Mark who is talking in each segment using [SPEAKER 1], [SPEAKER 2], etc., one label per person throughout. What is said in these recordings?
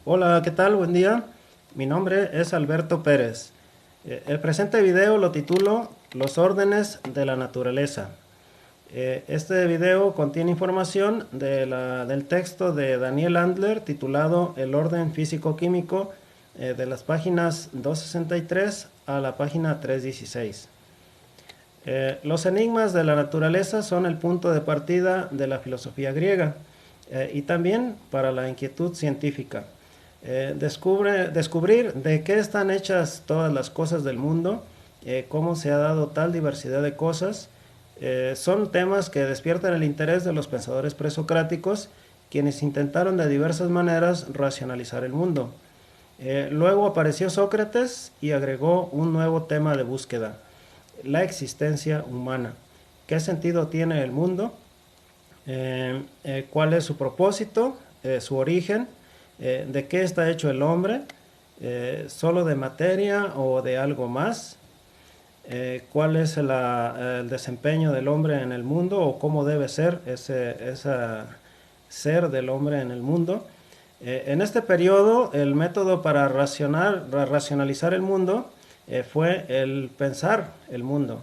[SPEAKER 1] Hola, ¿qué tal? Buen día. Mi nombre es Alberto Pérez. El presente video lo titulo Los órdenes de la naturaleza. Este video contiene información del texto de Daniel Andler titulado El orden físico-químico de las páginas 263 a la página 316. Los enigmas de la naturaleza son el punto de partida de la filosofía griega y también para la inquietud científica. Descubrir de qué están hechas todas las cosas del mundo, cómo se ha dado tal diversidad de cosas, son temas que despiertan el interés de los pensadores presocráticos, quienes intentaron de diversas maneras racionalizar el mundo. Luego apareció Sócrates y agregó un nuevo tema de búsqueda: la existencia humana. ¿Qué sentido tiene el mundo? ¿Cuál es su propósito? ¿Su origen? ¿De qué está hecho el hombre? ¿Solo de materia o de algo más? ¿Cuál es el desempeño del hombre en el mundo o cómo debe ser ese ser del hombre en el mundo? En este periodo, el método para racionalizar el mundo fue el pensar el mundo.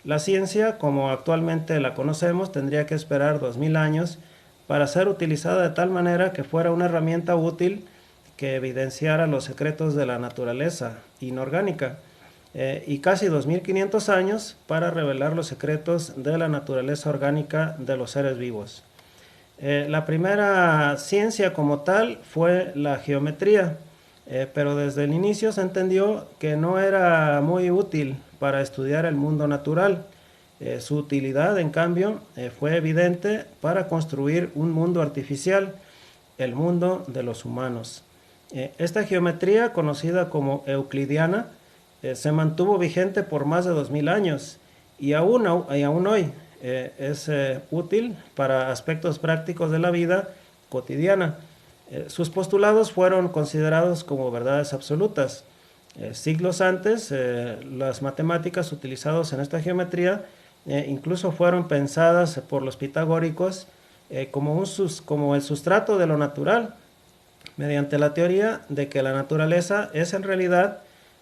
[SPEAKER 1] La ciencia, como actualmente la conocemos, tendría que esperar 2000 años para ser utilizada de tal manera que fuera una herramienta útil que evidenciara los secretos de la naturaleza inorgánica, y casi 2500 años para revelar los secretos de la naturaleza orgánica de los seres vivos. La primera ciencia como tal fue la geometría, pero desde el inicio se entendió que no era muy útil para estudiar el mundo natural. Su utilidad, en cambio, fue evidente para construir un mundo artificial, el mundo de los humanos. Esta geometría, conocida como euclidiana, se mantuvo vigente por más de 2000 años y aún hoy es útil para aspectos prácticos de la vida cotidiana. Sus postulados fueron considerados como verdades absolutas. Siglos antes, las matemáticas utilizadas en esta geometría incluso fueron pensadas por los pitagóricos como el sustrato de lo natural, mediante la teoría de que la naturaleza es en realidad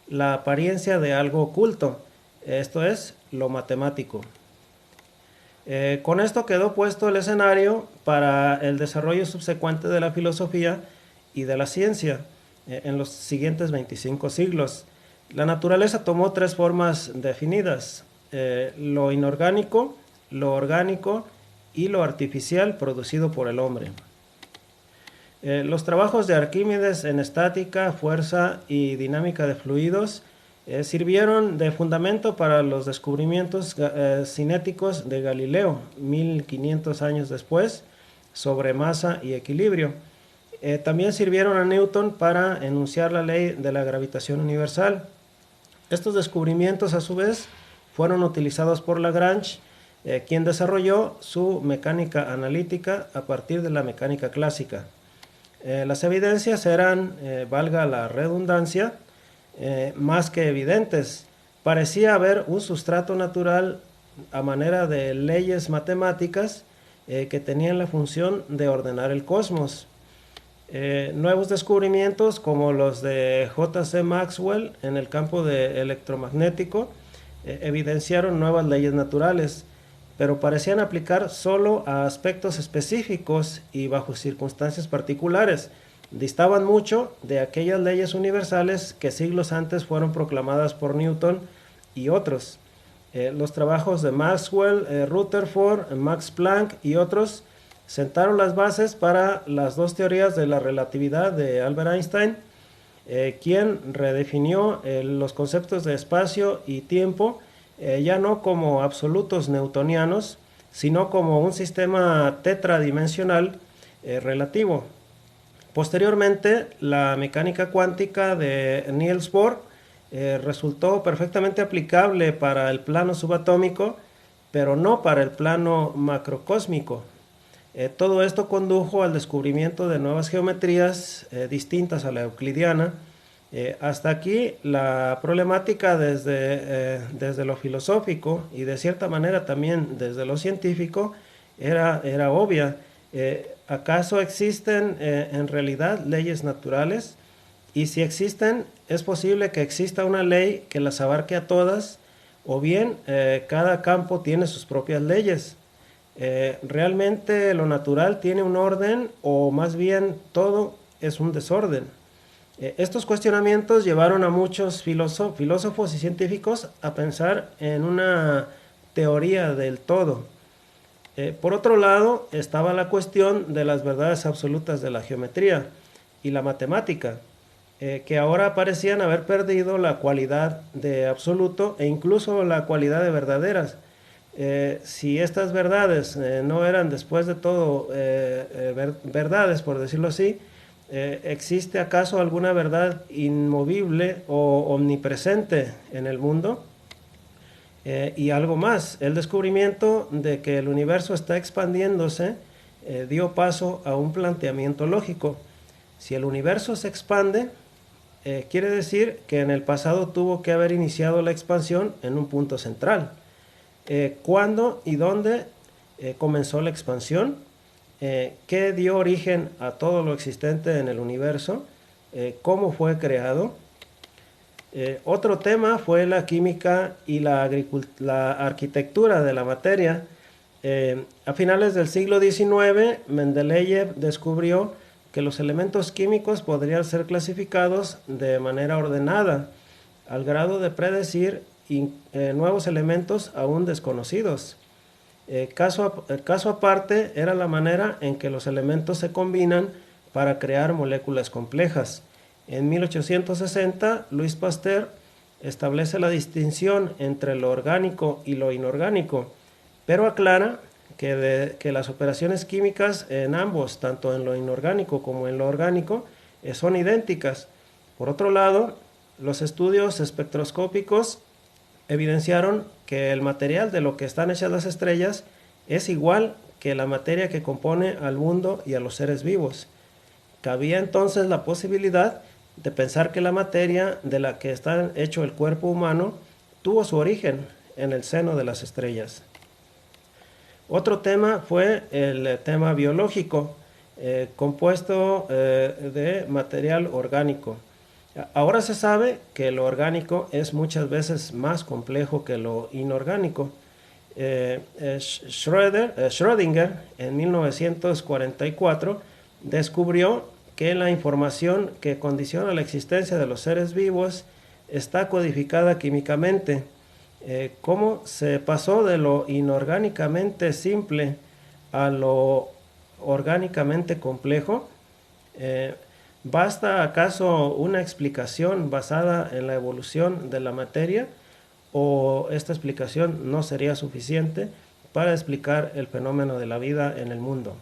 [SPEAKER 1] la apariencia de algo oculto, esto es, lo matemático. Con esto quedó puesto el escenario para el desarrollo subsecuente de la filosofía y de la ciencia en los siguientes 25 siglos. La naturaleza tomó tres formas definidas: lo inorgánico, lo orgánico y lo artificial producido por el hombre. Los trabajos de Arquímedes en estática, fuerza y dinámica de fluidos sirvieron de fundamento para los descubrimientos cinéticos de Galileo, 1500 años después, sobre masa y equilibrio. También sirvieron a Newton para enunciar la ley de la gravitación universal. Estos descubrimientos, a su vez, fueron utilizados por Lagrange, quien desarrolló su mecánica analítica a partir de la mecánica clásica. Las evidencias eran, valga la redundancia, más que evidentes. Parecía haber un sustrato natural a manera de leyes matemáticas que tenían la función de ordenar el cosmos. Nuevos descubrimientos como los de J.C. Maxwell en el campo electromagnético evidenciaron nuevas leyes naturales, pero parecían aplicar solo a aspectos específicos y bajo circunstancias particulares. Distaban mucho de aquellas leyes universales que siglos antes fueron proclamadas por Newton y otros. Los trabajos de Maxwell, Rutherford, Max Planck y otros sentaron las bases para las dos teorías de la relatividad de Albert Einstein, quien redefinió los conceptos de espacio y tiempo, ya no como absolutos newtonianos, sino como un sistema tetradimensional relativo. Posteriormente, la mecánica cuántica de Niels Bohr resultó perfectamente aplicable para el plano subatómico, pero no para el plano macrocósmico. Todo esto condujo al descubrimiento de nuevas geometrías distintas a la euclidiana. Hasta aquí la problemática desde lo filosófico y de cierta manera también desde lo científico era obvia. ¿Acaso existen en realidad leyes naturales? Y si existen, ¿es posible que exista una ley que las abarque a todas? ¿O bien cada campo tiene sus propias leyes? ¿Realmente lo natural tiene un orden o más bien todo es un desorden? Estos cuestionamientos llevaron a muchos filósofos y científicos a pensar en una teoría del todo. Por otro lado, estaba la cuestión de las verdades absolutas de la geometría y la matemática, que ahora parecían haber perdido la cualidad de absoluto e incluso la cualidad de verdaderas. Si estas verdades no eran después de todo verdades, por decirlo así, ¿existe acaso alguna verdad inmovible o omnipresente en el mundo? Y algo más, el descubrimiento de que el universo está expandiéndose dio paso a un planteamiento lógico. Si el universo se expande, quiere decir que en el pasado tuvo que haber iniciado la expansión en un punto central. ¿Cuándo y dónde comenzó la expansión? ¿Qué dio origen a todo lo existente en el universo? ¿Cómo fue creado? Otro tema fue la química y la arquitectura de la materia. A finales del siglo XIX, Mendeleev descubrió que los elementos químicos podrían ser clasificados de manera ordenada, al grado de predecir nuevos elementos aún desconocidos. Caso aparte era la manera en que los elementos se combinan para crear moléculas complejas. En 1860, Louis Pasteur establece la distinción entre lo orgánico y lo inorgánico, pero aclara que las operaciones químicas en ambos, tanto en lo inorgánico como en lo orgánico, son idénticas. Por otro lado, los estudios espectroscópicos evidenciaron que el material de lo que están hechas las estrellas es igual que la materia que compone al mundo y a los seres vivos. Cabía entonces la posibilidad de pensar que la materia de la que está hecho el cuerpo humano tuvo su origen en el seno de las estrellas. Otro tema fue el tema biológico, compuesto de material orgánico. Ahora se sabe que lo orgánico es muchas veces más complejo que lo inorgánico. Schrödinger en 1944 descubrió que la información que condiciona la existencia de los seres vivos está codificada químicamente. ¿Cómo se pasó de lo inorgánicamente simple a lo orgánicamente complejo? ¿Basta acaso una explicación basada en la evolución de la materia? ¿O esta explicación no sería suficiente para explicar el fenómeno de la vida en el mundo?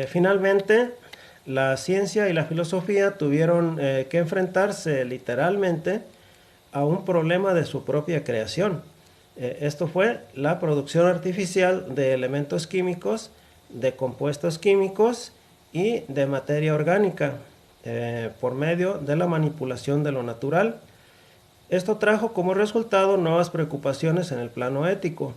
[SPEAKER 1] Finalmente, la ciencia y la filosofía tuvieron que enfrentarse literalmente a un problema de su propia creación. Esto fue la producción artificial de elementos químicos, de compuestos químicos y de materia orgánica por medio de la manipulación de lo natural. Esto trajo como resultado nuevas preocupaciones en el plano ético.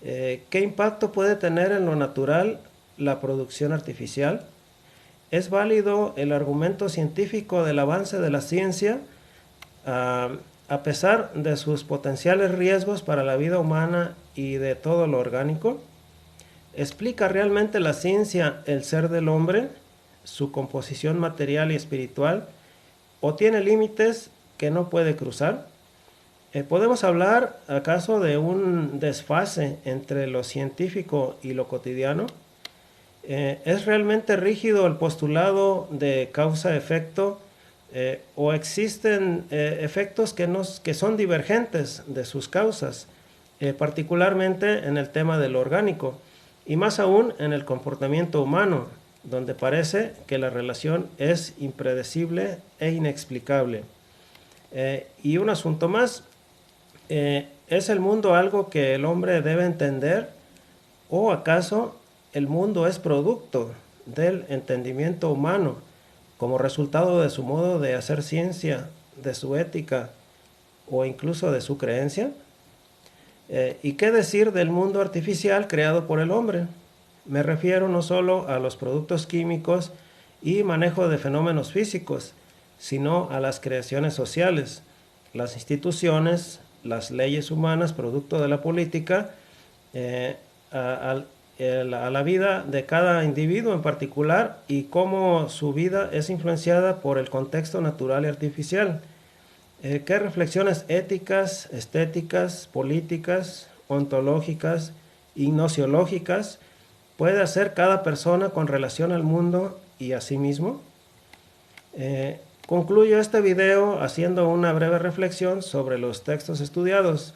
[SPEAKER 1] ¿Qué impacto puede tener en lo natural la producción artificial? ¿Es válido el argumento científico del avance de la ciencia a pesar de sus potenciales riesgos para la vida humana y de todo lo orgánico? ¿Explica realmente la ciencia el ser del hombre, su composición material y espiritual, o tiene límites que no puede cruzar? ¿Podemos hablar acaso de un desfase entre lo científico y lo cotidiano? ¿Es realmente rígido el postulado de causa-efecto o existen efectos que son divergentes de sus causas, particularmente en el tema de lo orgánico y más aún en el comportamiento humano, donde parece que la relación es impredecible e inexplicable? Y un asunto más, ¿es el mundo algo que el hombre debe entender o acaso el mundo es producto del entendimiento humano como resultado de su modo de hacer ciencia, de su ética o incluso de su creencia? ¿Y qué decir del mundo artificial creado por el hombre? Me refiero no solo a los productos químicos y manejo de fenómenos físicos, sino a las creaciones sociales, las instituciones, las leyes humanas, producto de la política, a la vida de cada individuo en particular y cómo su vida es influenciada por el contexto natural y artificial. ¿Qué reflexiones éticas, estéticas, políticas, ontológicas y gnosiológicas puede hacer cada persona con relación al mundo y a sí mismo? Concluyo este video haciendo una breve reflexión sobre los textos estudiados.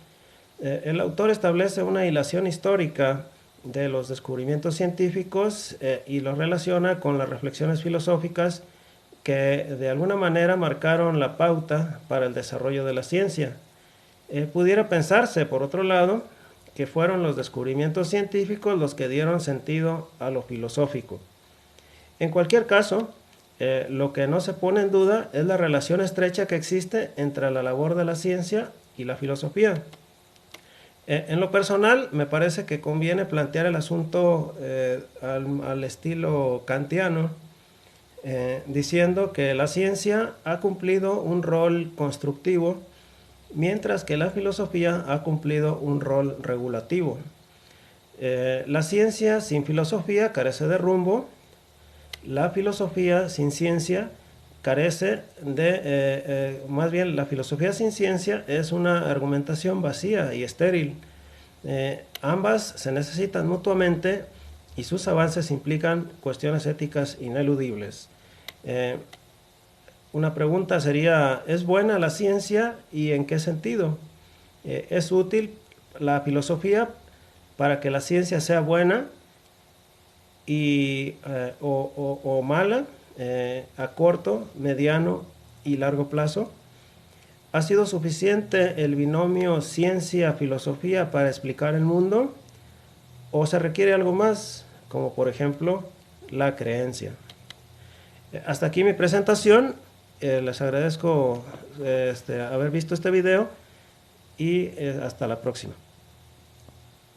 [SPEAKER 1] El autor establece una hilación histórica de los descubrimientos científicos y los relaciona con las reflexiones filosóficas que de alguna manera marcaron la pauta para el desarrollo de la ciencia. Pudiera pensarse, por otro lado, que fueron los descubrimientos científicos los que dieron sentido a lo filosófico. En cualquier caso, lo que no se pone en duda es la relación estrecha que existe entre la labor de la ciencia y la filosofía. En lo personal, me parece que conviene plantear el asunto al estilo kantiano, diciendo que la ciencia ha cumplido un rol constructivo, mientras que la filosofía ha cumplido un rol regulativo. La ciencia sin filosofía carece de rumbo, la filosofía sin ciencia carece de, más bien la filosofía sin ciencia es una argumentación vacía y estéril. Ambas se necesitan mutuamente y sus avances implican cuestiones éticas ineludibles. Una pregunta sería, ¿es buena la ciencia y en qué sentido? ¿Es útil la filosofía para que la ciencia sea buena o mala a corto, mediano y largo plazo? ¿Ha sido suficiente el binomio ciencia-filosofía para explicar el mundo? ¿O se requiere algo más, como por ejemplo la creencia? Hasta aquí mi presentación. Les agradezco haber visto este video y hasta la próxima.